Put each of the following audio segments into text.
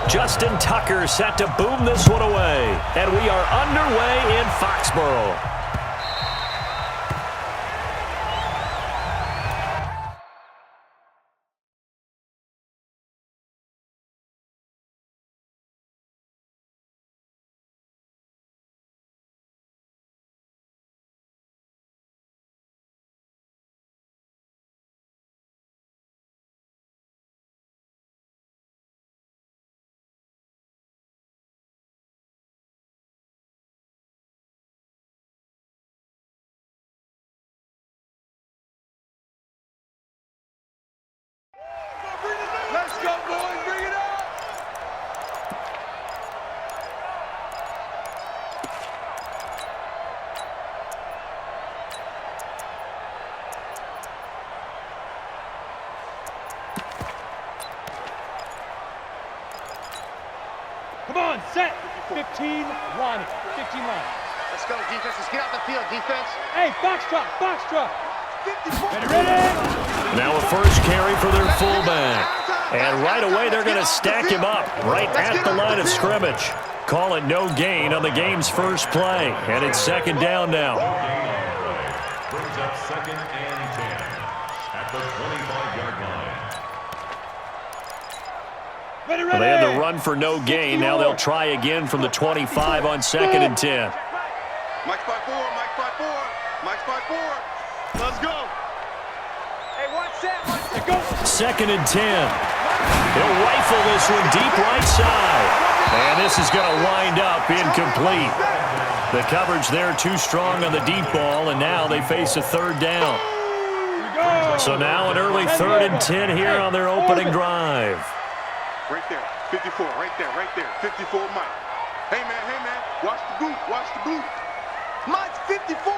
Justin Tucker set to boom this one away. And we are underway in Foxborough. Let's go, boys. Bring it up. Come on, set. 15 line. 15 line. Let's go, defense. Let's get out the field, defense. Hey, box truck, box truck. 54. Ready? Now a first carry for their fullback. And right away, they're going to stack him up right at the line of scrimmage. Call it no gain on the game's first play. And it's second down now. Brings up second and 10 at the 25-yard line. Well, they had the run for no gain. Now they'll try again from the 25 on second and 10. Mike's by 4, Mike's by 4, Mike's by 4. Let's go. Hey, one set, go. Second and 10. He'll rifle this one deep right side. And this is going to wind up incomplete. The coverage there too strong on the deep ball, and now they face a third down. So now an early third and 10 here on their opening drive. Right there, 54, right there, 54, Mike. Hey, man, watch the boot, watch the boot. Mike's 54,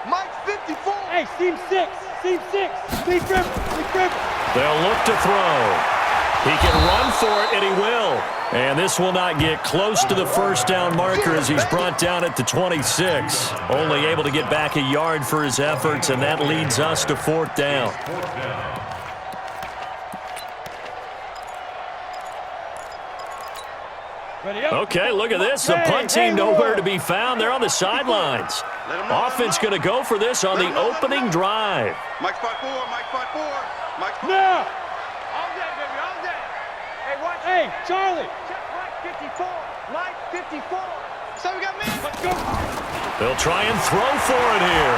Mike's 54. Hey, seam 6, seam 6. Lead River. They'll look to throw. He can run for it, and he will. And this will not get close to the first down marker as he's brought down at the 26. Only able to get back a yard for his efforts, and that leads us to fourth down. Okay, look at this. The punt team nowhere to be found. They're on the sidelines. Offense going to go for this on the opening drive. Mike's by 4, Mike's by 4, Mike's by 4. No! All day, baby, all day. Hey, watch. Hey, Charlie. Check Mike 54, Mike 54. So we got men. Let's go. They'll try and throw for it here.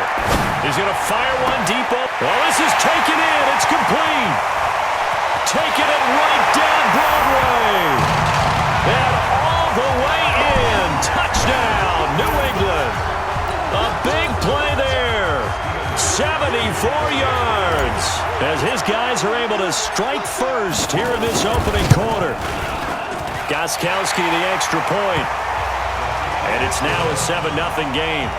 He's going to fire one deep up. Oh, this is taken in. It's complete. Taking it right down Broadway. And all the way in. Touchdown, New England. A big play there. 74 yards. As his guys are able to strike first here in this opening quarter. Gostkowski the extra point. And it's now a 7-0 game.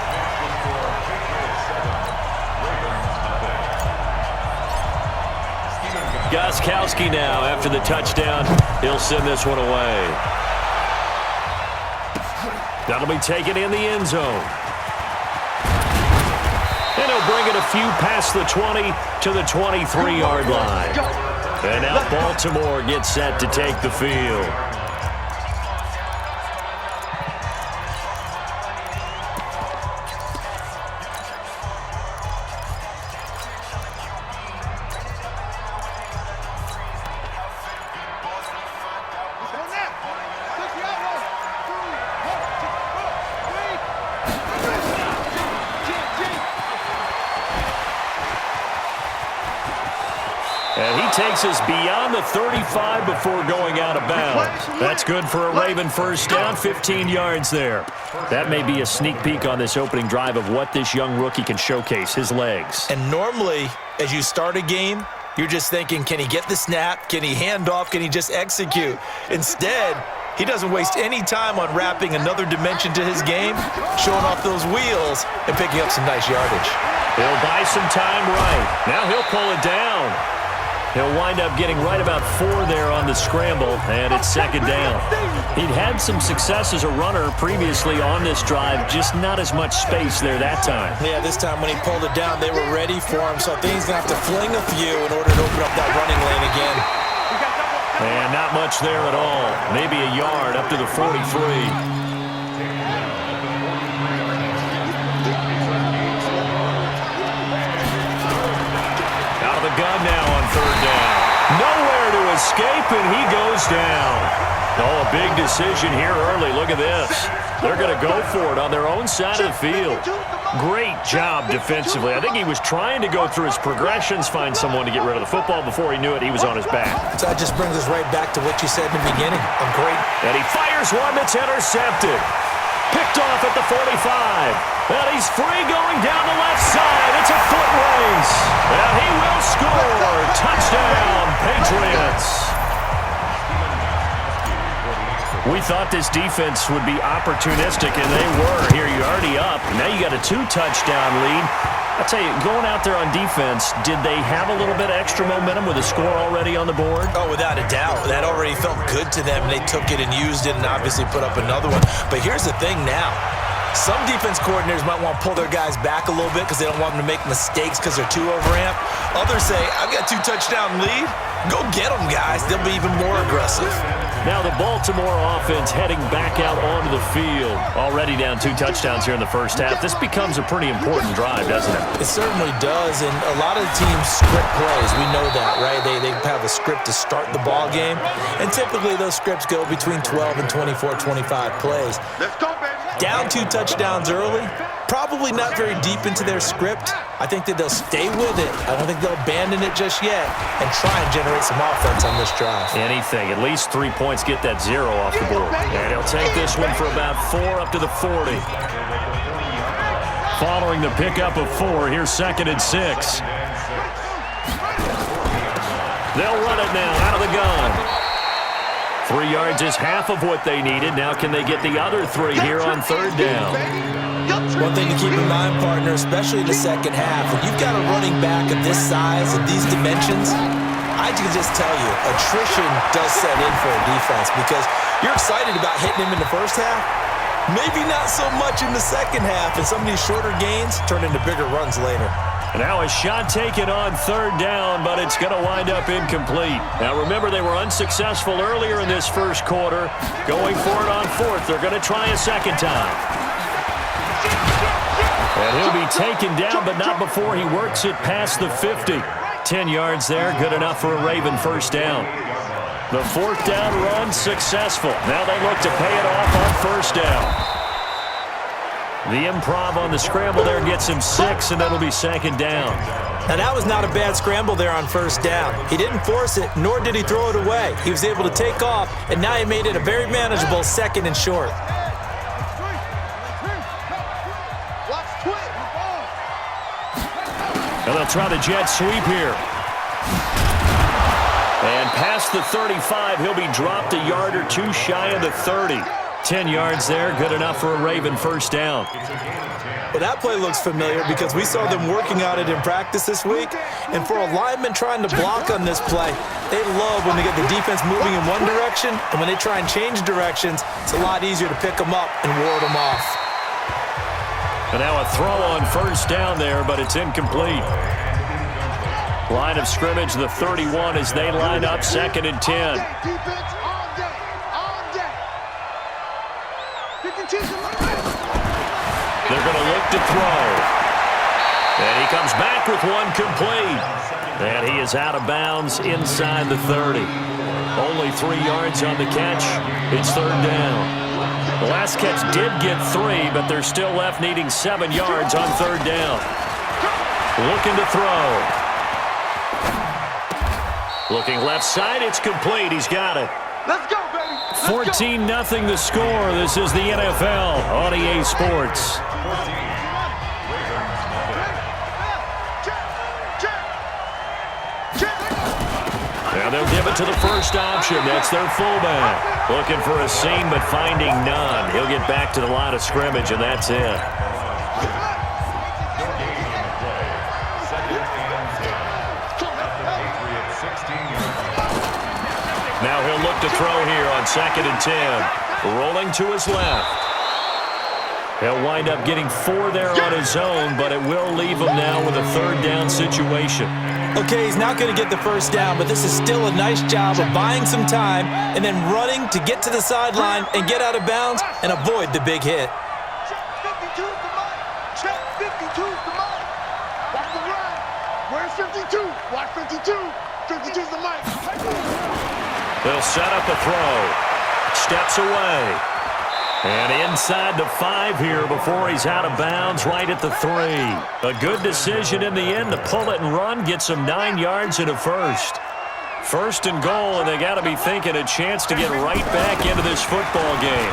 Gostkowski now after the touchdown. He'll send this one away. That'll be taken in the end zone. And he'll bring it a few past the 20 to the 23-yard line. And now Baltimore gets set to take the field. And he takes us beyond the 35 before going out of bounds. That's good for a Raven first down, 15 yards there. That may be a sneak peek on this opening drive of what this young rookie can showcase, his legs. And normally, as you start a game, you're just thinking, can he get the snap? Can he hand off? Can he just execute? Instead, he doesn't waste any time on wrapping another dimension to his game, showing off those wheels, and picking up some nice yardage. He'll buy some time right. Now he'll pull it down. He'll wind up getting right about 4 there on the scramble, and it's second down. He'd had some success as a runner previously on this drive, just not as much space there that time. Yeah, this time when he pulled it down, they were ready for him, so I think he's going to have to fling a few in order to open up that running lane again. And not much there at all. Maybe a yard up to the 43. Gun now on third down. Nowhere to escape, and he goes down. Oh, a big decision here early. Look at this. They're going to go for it on their own side of the field. Great job defensively. I think he was trying to go through his progressions, find someone to get rid of the football. Before he knew it, he was on his back. So that just brings us right back to what you said in the beginning. A great. And he fires one that's intercepted. Picked off at the 45. And he's free going down the left side. It's a foot race. And he will score. Touchdown, Patriots. We thought this defense would be opportunistic, and they were. Here you're already up. Now you got a 2-touchdown lead. I tell you, going out there on defense, did they have a little bit of extra momentum with a score already on the board? Oh, without a doubt. That already felt good to them. They took it and used it and obviously put up another one. But here's the thing now. Some defense coordinators might want to pull their guys back a little bit because they don't want them to make mistakes because they're too overamped. Others say, I've got 2-touchdown lead. Go get them, guys. They'll be even more aggressive. Now the Baltimore offense heading back out onto the field. Already down 2 touchdowns here in the first half. This becomes a pretty important drive, doesn't it? It certainly does, and a lot of the teams script plays. We know that, right? They have a script to start the ball game, and typically those scripts go between 12 and 24, 25 plays. Let's go, baby. Down 2 touchdowns early, probably not very deep into their script. I think that they'll stay with it. I don't think they'll abandon it just yet and try and generate some offense on this drive. Anything. At least 3 points, get that 0 off the board. And he'll take this one for about 4 up to the 40. Following the pickup of 4, here's 2nd and 6. They'll run it now out of the gun. 3 yards is half of what they needed. Now can they get the other 3 here on third down? One thing to keep in mind, partner, especially in the second half, when you've got a running back of this size and these dimensions, I can just tell you, attrition does set in for a defense because you're excited about hitting him in the first half. Maybe not so much in the second half, and some of these shorter gains turn into bigger runs later. Now a shot taken on third down, but it's going to wind up incomplete. Now remember, they were unsuccessful earlier in this first quarter. Going for it on 4th. They're going to try a second time. And he'll be taken down, but not before he works it past the 50. 10 yards there, good enough for a Raven first down. The 4th down run successful. Now they look to pay it off on first down. The improv on the scramble there gets him 6, and that'll be 2nd down. Now, that was not a bad scramble there on first down. He didn't force it, nor did he throw it away. He was able to take off, and now he made it a very manageable 2nd and short. And they'll try the jet sweep here. And past the 35, he'll be dropped a yard or 2 shy of the 30. 10 yards there, good enough for a Raven first down. Well, that play looks familiar because we saw them working on it in practice this week. And for a lineman trying to block on this play, they love when they get the defense moving in one direction, and when they try and change directions, it's a lot easier to pick them up and ward them off. And now a throw on first down there, but it's incomplete. Line of scrimmage, the 31 as they line up, 2nd and 10. They're going to look to throw. And he comes back with one complete. And he is out of bounds inside the 30. Only 3 yards on the catch. It's 3rd down. The last catch did get 3, but they're still left needing 7 yards on 3rd down. Looking to throw. Looking left side, it's complete. He's got it. Let's go, baby. 14-0 the score. This is the NFL on EA Sports. Now they'll give it to the first option. That's their fullback. Looking for a seam, but finding none. He'll get back to the line of scrimmage, and that's it. Now he'll look to throw here on 2nd and 10. Rolling to his left. He'll wind up getting 4 there on his own, but it will leave him now with a 3rd down situation. Okay, he's not going to get the first down, but this is still a nice job of buying some time and then running to get to the sideline and get out of bounds and avoid the big hit. Check 52's the mic. Check 52's the mic. Watch the run. Where's 52? Watch 52. 52's the mic. They'll set up a throw. Steps away. And inside the 5 here before he's out of bounds right at the 3. A good decision in the end to pull it and run, get some 9 yards and a first. First and goal, and they got to be thinking a chance to get right back into this football game.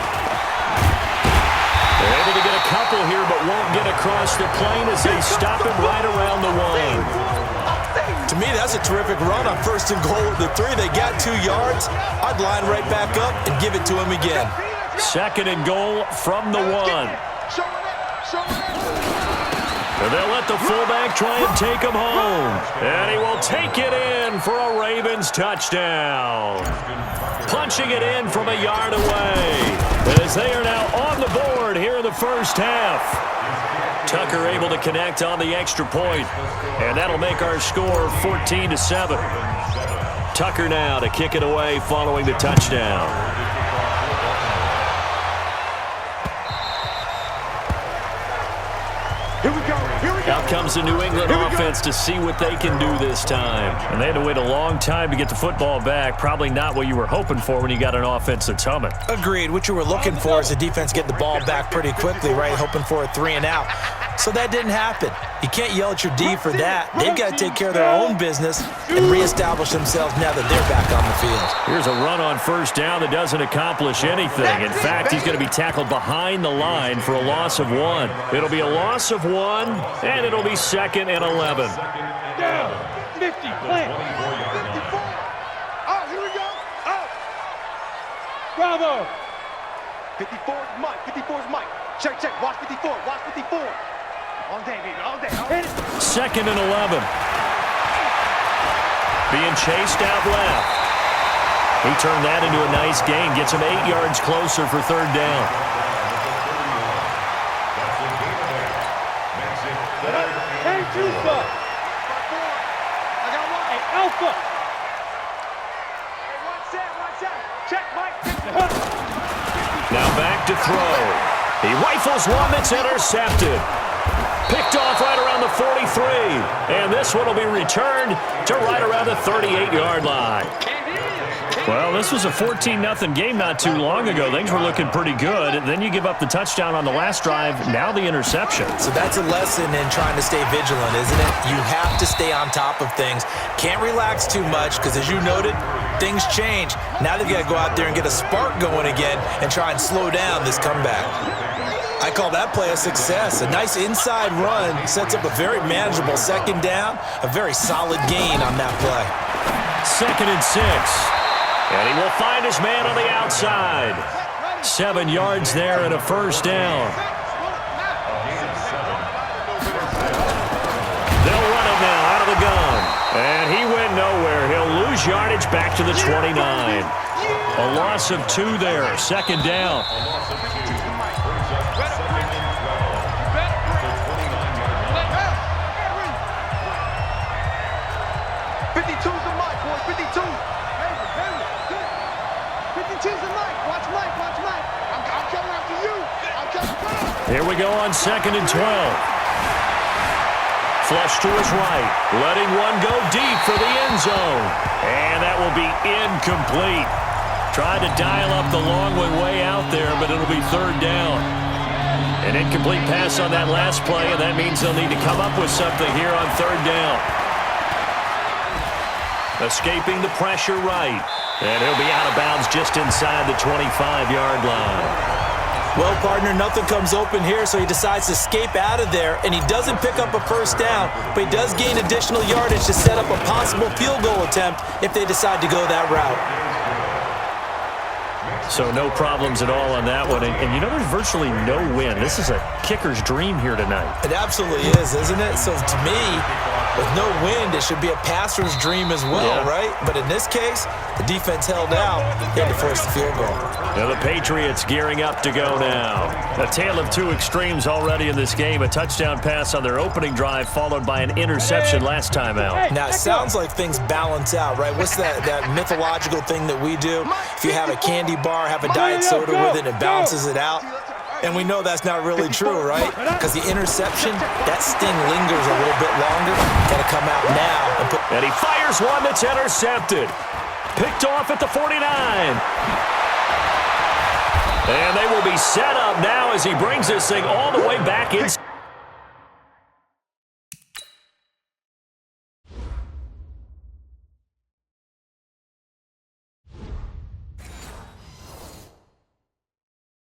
They're able to get a couple here, but won't get across the plane as they stop him right around the 1. To me, that's a terrific run on first and goal at the 3. They got 2 yards. I'd line right back up and give it to him again. Second and goal from the 1. And they'll let the fullback try and take him home. And he will take it in for a Ravens touchdown. Punching it in from a yard away as they are now on the board here in the first half. Tucker able to connect on the extra point, and that'll make our score 14-7. Tucker now to kick it away following the touchdown. Here we go. Out comes the New England offense to see what they can do this time. And they had to wait a long time to get the football back. Probably not what you were hoping for when you got an offense that's humming. Agreed. What you were looking for is the defense getting the ball back pretty quickly, right? Hoping for a 3 and out. So that didn't happen. You can't yell at your D for that. They've got to take care of their own business and reestablish themselves now that they're back on the field. Here's a run on first down that doesn't accomplish anything. In fact, he's going to be tackled behind the line for a loss of 1. It'll be a loss of 1, and it'll be 2nd and 11. Down. 50. Plant. 54. Oh, here we go. Oh. Bravo. 54's Mike. 54's Mike. Check. Watch 54. Watch 54. All day, baby. All day. 2nd and 11. Being chased out left. He turned that into a nice gain. Gets him 8 yards closer for 3rd down. Hey, Alpha. I got one. Hey, Alpha. Hey, watch that. Check, Mike. Now back to throw. He rifles one that's intercepted. Picked off right around the 43. And this one will be returned to right around the 38-yard line. Well, this was a 14-0 game not too long ago. Things were looking pretty good. And then you give up the touchdown on the last drive. Now the interception. So that's a lesson in trying to stay vigilant, isn't it? You have to stay on top of things. Can't relax too much because, as you noted, things change. Now they've got to go out there and get a spark going again and try and slow down this comeback. I call that play a success. A nice inside run sets up a very manageable 2nd down, a very solid gain on that play. 2nd and 6. And he will find his man on the outside. 7 yards there and a first down. They'll run him now out of the gun. And he went nowhere. He'll lose yardage back to the 29. A loss of 2 there. 2nd down. 52's the mic, boys. 52. 52's the mic. Watch Mike. I'm coming after you. I'm coming. Here we go on 2nd and 12. Flush to his right. Letting one go deep for the end zone. And that will be incomplete. Tried to dial up the long one way out there, but it'll be 3rd down. An incomplete pass on that last play, and that means they'll need to come up with something here on 3rd down. Escaping the pressure right. And he'll be out of bounds just inside the 25-yard line. Well, partner, nothing comes open here, so he decides to escape out of there, and he doesn't pick up a first down, but he does gain additional yardage to set up a possible field goal attempt if they decide to go that route. So no problems at all on that one. And you know, there's virtually no win. This is a kicker's dream here tonight. It absolutely is, isn't it? So to me, With no wind, it should be a passer's dream as well, right? But in this case, the defense held out. They had to force the field goal. Now the Patriots gearing up to go now. A tale of two extremes already in this game. A touchdown pass on their opening drive followed by an interception last time out. Now, it sounds like things balance out, right? What's that mythological thing that we do? If you have a candy bar, have a diet soda with it, it balances it out. And we know that's not really true, right? Because the interception, that sting lingers a little bit longer. Got to come out now. And he fires one that's intercepted. Picked off at the 49. And they will be set up now as he brings this thing all the way back in.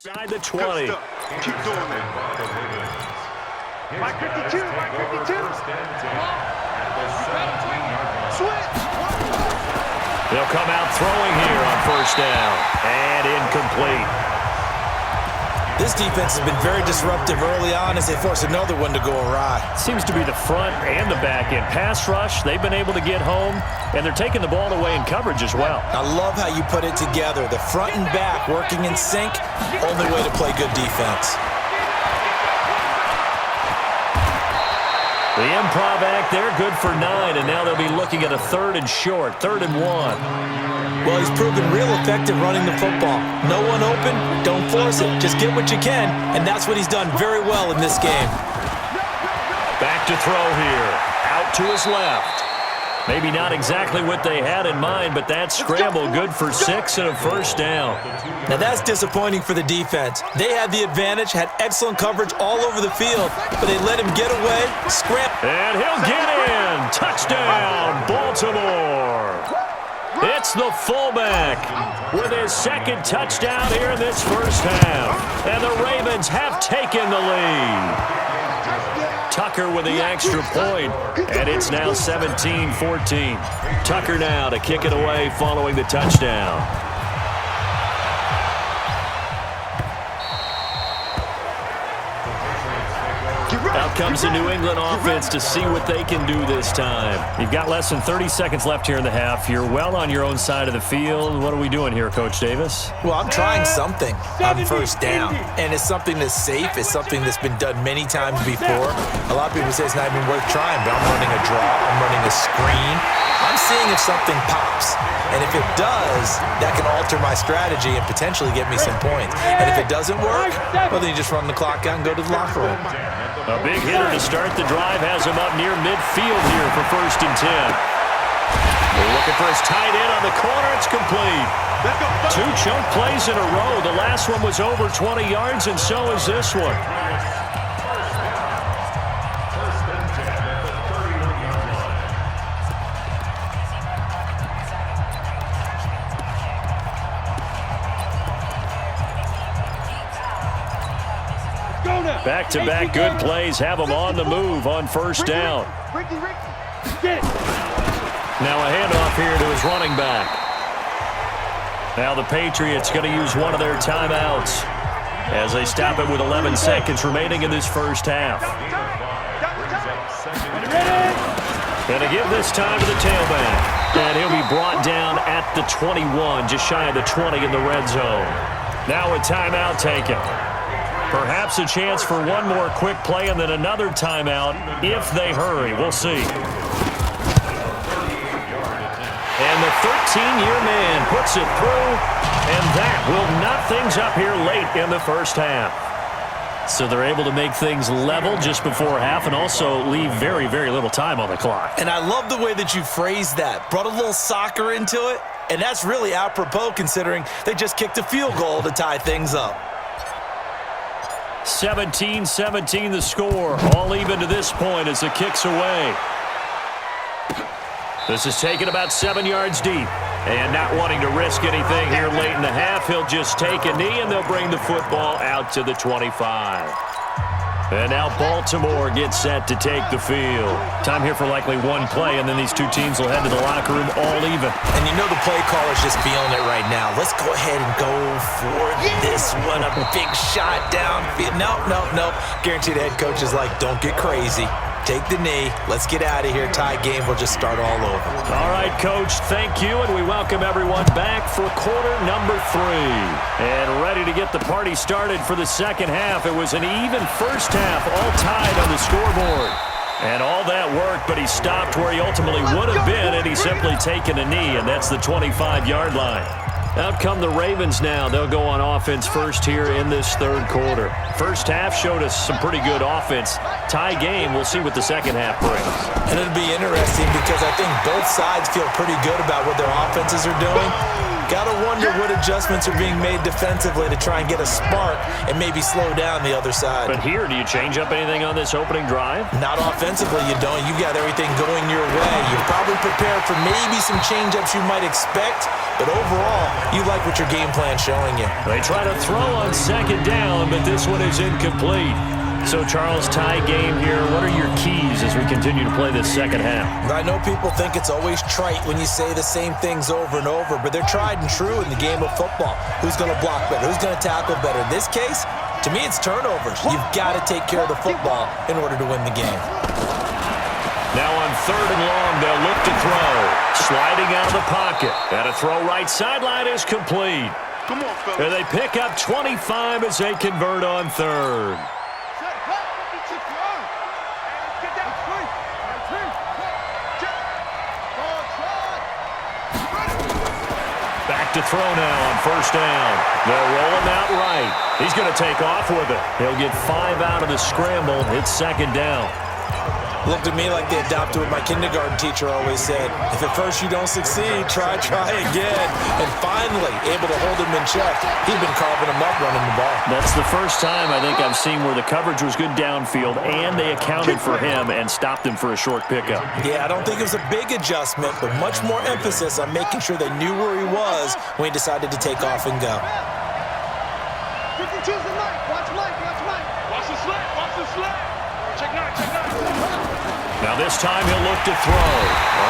Inside the 20. Keep doing it. Mike 52, Mike 52. Switch. They'll come out throwing here on first down. And incomplete. This defense has been very disruptive early on as they force another one to go awry. Seems to be the front and the back end. Pass rush, they've been able to get home, and they're taking the ball away in coverage as well. I love how you put it together. The front and back working in sync, only way to play good defense. The improv act there, good for 9, and now they'll be looking at a 3rd and short, 3rd and 1. Well, he's proven real effective running the football. No one open, don't force it. Just get what you can, and that's what he's done very well in this game. Back to throw here. Out to his left. Maybe not exactly what they had in mind, but that scramble good for 6 and a first down. Now that's disappointing for the defense. They had the advantage, had excellent coverage all over the field, but they let him get away, scramble. And he'll get in. Touchdown, Baltimore. It's the fullback with his 2nd touchdown here in this first half. And the Ravens have taken the lead. Tucker with the extra point, and it's now 17-14. Tucker now to kick it away following the touchdown. Out comes the New England offense to see what they can do this time. You've got less than 30 seconds left here in the half. You're well on your own side of the field. What are we doing here, Coach Davis? Well, I'm trying something on first down, and it's something that's safe. It's something that's been done many times before. A lot of people say it's not even worth trying, but I'm running a draw. I'm running a screen. I'm seeing if something pops, and if it does, that can alter my strategy and potentially get me some points. And if it doesn't work, well, then you just run the clock out and go to the locker room. A big hitter to start the drive has him up near midfield here for 1st and 10. They're looking for his tight end on the corner. It's complete. 2 chunk plays in a row. The last one was over 20 yards, and so is this one. Back-to-back good plays have them on the move on first down. Now a handoff here to his running back. Now the Patriots going to use one of their timeouts as they stop it with 11 seconds remaining in this first half. Going to give this time to the tailback. And he'll be brought down at the 21, just shy of the 20 in the red zone. Now a timeout taken. Perhaps a chance for one more quick play and then another timeout if they hurry. We'll see. And the 13-year man puts it through, and that will knot things up here late in the first half. So they're able to make things level just before half and also leave very, very little time on the clock. And I love the way that you phrased that. Brought a little soccer into it, and that's really apropos considering they just kicked a field goal to tie things up. 17-17 the score. All even to this point as the kick's away. This is taken about 7 yards deep. And not wanting to risk anything here late in the half, he'll just take a knee and they'll bring the football out to the 25. And now Baltimore gets set to take the field. Time here for likely one play, and then these two teams will head to the locker room all even. And you know the play caller's just feeling it right now. Let's go ahead and go for this one. A big shot downfield. Nope. Guaranteed the head coach is like, don't get crazy. take the knee. Let's get out of here. Tie game will just start all over. All right, Coach, thank you, and we welcome everyone back for quarter number 3. And ready to get the party started for the second half. It was an even first half, all tied on the scoreboard. And all that worked, but he stopped where he ultimately would have been had he simply taken a knee, and that's the 25-yard line. Out come the Ravens now. They'll go on offense first here in this third quarter. First half showed us some pretty good offense. Tie game, we'll see what the second half brings. And it'll be interesting because I think both sides feel pretty good about what their offenses are doing. Gotta wonder what adjustments are being made defensively to try and get a spark and maybe slow down the other side. But here, do you change up anything on this opening drive? Not offensively, you don't. You got everything going your way. You're probably prepared for maybe some change-ups you might expect, but overall, you like what your game plan's showing you. They try to throw on second down, but this one is incomplete. So, Charles, tie game here. What are your keys as we continue to play this second half? I know people think it's always trite when you say the same things over and over, but they're tried and true in the game of football. Who's going to block better? Who's going to tackle better? In this case, to me, it's turnovers. You've got to take care of the football in order to win the game. Now on third and long, they'll look to throw. Sliding out of the pocket. And a throw right sideline is complete. Come on, fellas. And they pick up 25 as they convert on third. Back to throw now on first down. They'll roll him out right. He's going to take off with it. He'll get 5 out of the scramble. It's second down. Looked at me like they adopted what my kindergarten teacher always said. If at first you don't succeed, try again. And finally, able to hold him in check. He'd been carving him up running the ball. That's the first time I think I've seen where the coverage was good downfield and they accounted for him and stopped him for a short pickup. Yeah, I don't think it was a big adjustment, but much more emphasis on making sure they knew where he was when he decided to take off and go. Choose the Mike. Watch Mike. Watch Mike. Watch the slant. Watch the slant. Check 9. Check 9. Now this time he'll look to throw.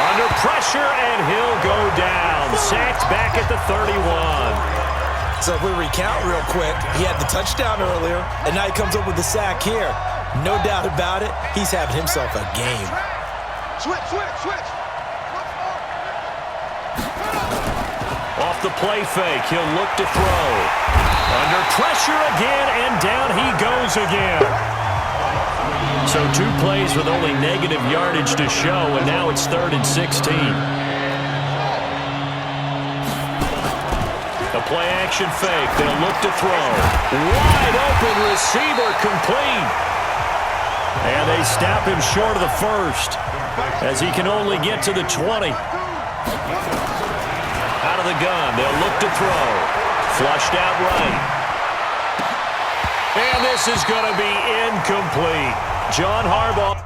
Under pressure, and he'll go down. Sacked back at the 31. So if we recount real quick, he had the touchdown earlier, and now he comes up with the sack here. No doubt about it, he's having himself a game. Switch. Off the play fake, he'll look to throw. Under pressure again, and down he goes again. So 2 plays with only negative yardage to show, and now it's 3rd and 16. A play action fake. They'll look to throw. Wide open receiver complete. And they stop him short of the first as he can only get to the 20. Out of the gun. They'll look to throw. Flushed out right. And this is going to be incomplete. John Harbaugh.